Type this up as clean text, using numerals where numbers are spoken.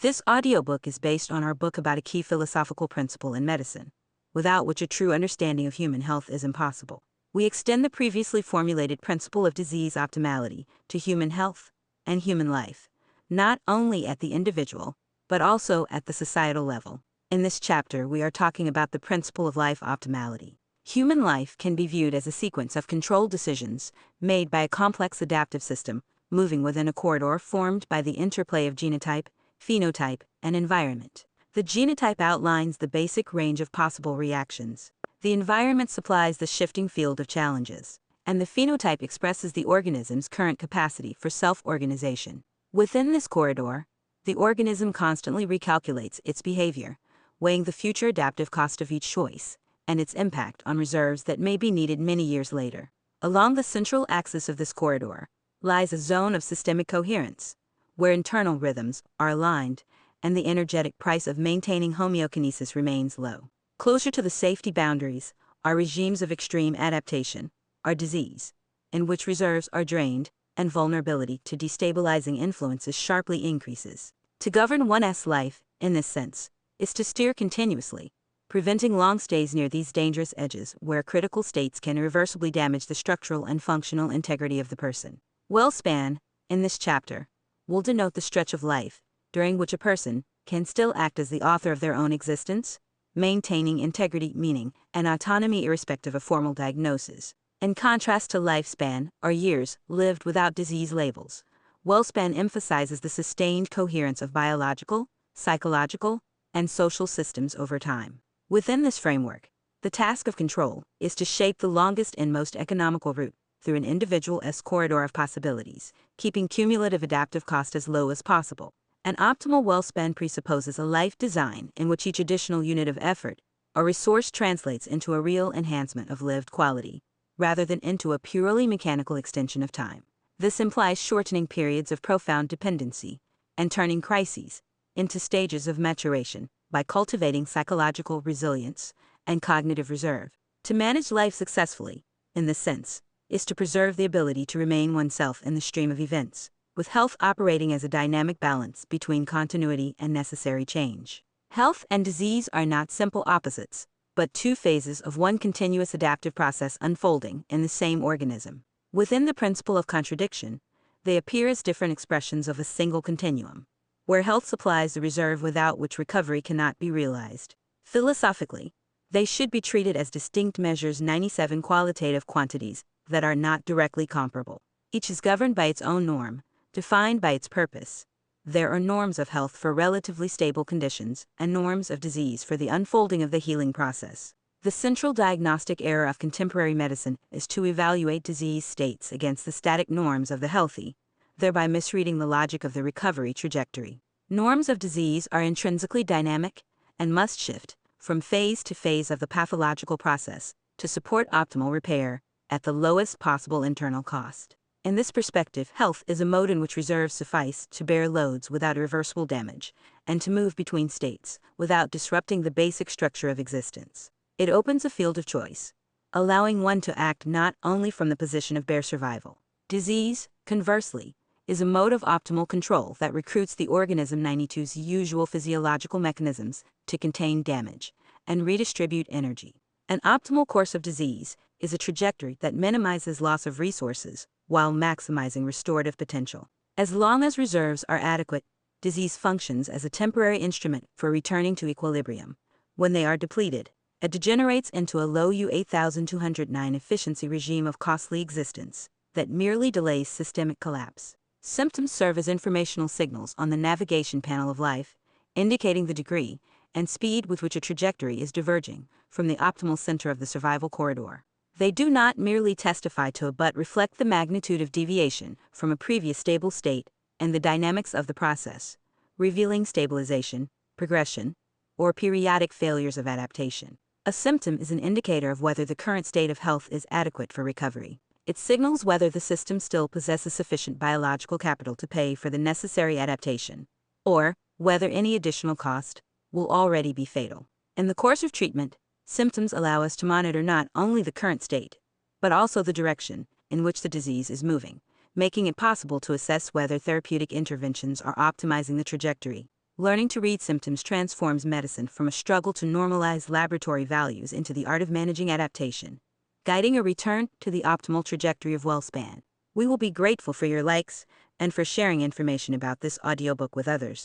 This audiobook is based on our book about a key philosophical principle in medicine, without which a true understanding of human health is impossible. We extend the previously formulated Principle of Disease Optimality to human health and human life, not only at the individual, but also at the societal level. In this chapter, we are talking about the Principle of Life Optimality. Human life can be viewed as a sequence of controlled decisions made by a complex adaptive system, moving within a corridor formed by the interplay of genotype, phenotype, and environment. The genotype outlines the basic range of possible reactions. The environment supplies the shifting field of challenges, and the phenotype expresses the organism's current capacity for self-organization. Within this corridor, the organism constantly recalculates its behavior, weighing the future adaptive cost of each choice and its impact on reserves that may be needed many years later. Along the central axis of this corridor lies a zone of systemic coherence, where internal rhythms are aligned and the energetic price of maintaining homeokinesis remains low. Closer to the safety boundaries are regimes of extreme adaptation, or disease, in which reserves are drained and vulnerability to destabilizing influences sharply increases. To govern one's life, in this sense, is to steer continuously, preventing long stays near these dangerous edges where critical states can irreversibly damage the structural and functional integrity of the person. Wellspan, in this chapter, will denote the stretch of life during which a person can still act as the author of their own existence, maintaining integrity, meaning, and autonomy irrespective of formal diagnosis. In contrast to lifespan, or years lived without disease labels, Wellspan emphasizes the sustained coherence of biological, psychological, and social systems over time. Within this framework, the task of control is to shape the longest and most economical route through an individual's corridor of possibilities, keeping cumulative adaptive cost as low as possible. An optimal Wellspan presupposes a life design in which each additional unit of effort or resource translates into a real enhancement of lived quality, rather than into a purely mechanical extension of time. This implies shortening periods of profound dependency and turning crises into stages of maturation by cultivating psychological resilience and cognitive reserve. To manage life successfully, in this sense, is to preserve the ability to remain oneself in the stream of events, with health operating as a dynamic balance between continuity and necessary change. Health and disease are not simple opposites, but two phases of one continuous adaptive process unfolding in the same organism. Within the principle of contradiction, they appear as different expressions of a single continuum, where health supplies the reserve without which recovery cannot be realized. Philosophically, they should be treated as distinct measures, 97 qualitative quantities that are not directly comparable. Each is governed by its own norm, defined by its purpose. There are norms of health for relatively stable conditions and norms of disease for the unfolding of the healing process. The central diagnostic error of contemporary medicine is to evaluate disease states against the static norms of the healthy, thereby misreading the logic of the recovery trajectory. Norms of disease are intrinsically dynamic and must shift from phase to phase of the pathological process to support optimal repair at the lowest possible internal cost. In this perspective, health is a mode in which reserves suffice to bear loads without irreversible damage, and to move between states without disrupting the basic structure of existence. It opens a field of choice, allowing one to act not only from the position of bare survival. Disease, conversely, is a mode of optimal control that recruits the organism 92's usual physiological mechanisms to contain damage and redistribute energy. An optimal course of disease is a trajectory that minimizes loss of resources while maximizing restorative potential. As long as reserves are adequate, disease functions as a temporary instrument for returning to equilibrium. When they are depleted, it degenerates into a low U8209 efficiency regime of costly existence that merely delays systemic collapse. Symptoms serve as informational signals on the navigation panel of life, indicating the degree and speed with which a trajectory is diverging from the optimal center of the survival corridor. They do not merely testify to but reflect the magnitude of deviation from a previous stable state and the dynamics of the process, revealing stabilization, progression, or periodic failures of adaptation. A symptom is an indicator of whether the current state of health is adequate for recovery. It signals whether the system still possesses sufficient biological capital to pay for the necessary adaptation, or whether any additional cost will already be fatal. In the course of treatment, symptoms allow us to monitor not only the current state, but also the direction in which the disease is moving, making it possible to assess whether therapeutic interventions are optimizing the trajectory. Learning to read symptoms transforms medicine from a struggle to normalize laboratory values into the art of managing adaptation, guiding a return to the optimal trajectory of WellSpan. We will be grateful for your likes and for sharing information about this audiobook with others.